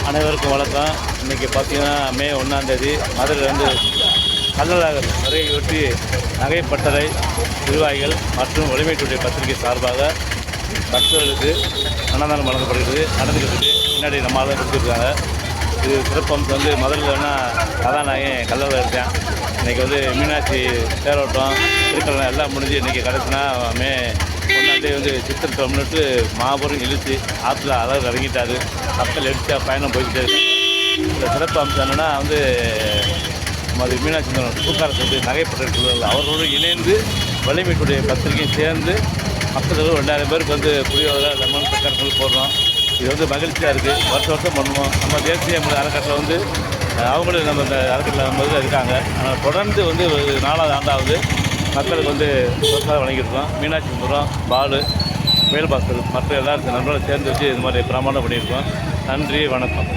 அனைவருக்கும் வணக்கம். இன்றைக்கி பார்த்தீங்கன்னா மே 1ஆம் தேதி மதுரையிலேருந்து கள்ளழகர் வருகையொட்டி நகைப்பட்டறை நிர்வாகிகள் மற்றும் ஒளிமைத்துறை பத்திரிகை சார்பாக பக்தர்களுக்கு அன்னதானம் வழங்கப்படுகிறது. நடந்துக்கிட்டு முன்னாடி நம்மளால கொடுத்துருக்காங்க. இது சிறப்பம்சம் வந்து மதுரையில்னா கதாநாயகன் கள்ளழகர் இருக்கேன். இன்றைக்கி வந்து மீனாட்சி தேரோட்டம் திருக்கல்யாணம் எல்லாம் முடிஞ்சு இன்றைக்கி கிடச்சுன்னா மே 1ஆம் தேதி வந்து சித்திரை முன்னிட்டு மாபெரும் இழுத்து ஆற்றுல அழகு இறங்கிட்டாரு. மக்கள் எடுத்த பயணம் போய்கிட்டே இருக்காங்க. இந்த சிறப்பு அம்சம் என்னென்னா வந்து மீனாட்சி பூக்காரத்து வந்து நகைப்பட்ட அவர்களோடு இணைந்து வலிமைக்குடைய பத்திரிகையும் சேர்ந்து மக்கள் 2000 பேருக்கு வந்து புரியோதரை லெமன் சக்கரங்கள் போடுறோம். இது வந்து மகிழ்ச்சியாக இருக்குது. வருஷம் பண்ணுவோம். நம்ம தேசிய அறக்கட்டளை வந்து அவங்களும் நம்ம இந்த அறக்கட்டளை வந்து இருக்காங்க. ஆனால் தொடர்ந்து வந்து 4வது ஆண்டாவது மக்களுக்கு வந்து பிரசாதம் வழங்கியிருக்கோம். மீனாட்சி சுந்தரம், பாலு, வேல்பாஸ்கர் மற்ற எல்லாரும் நண்பர்களும் சேர்ந்து வச்சு இது மாதிரி பிரமாணம் பண்ணியிருக்கோம். நன்றி, வணக்கம்.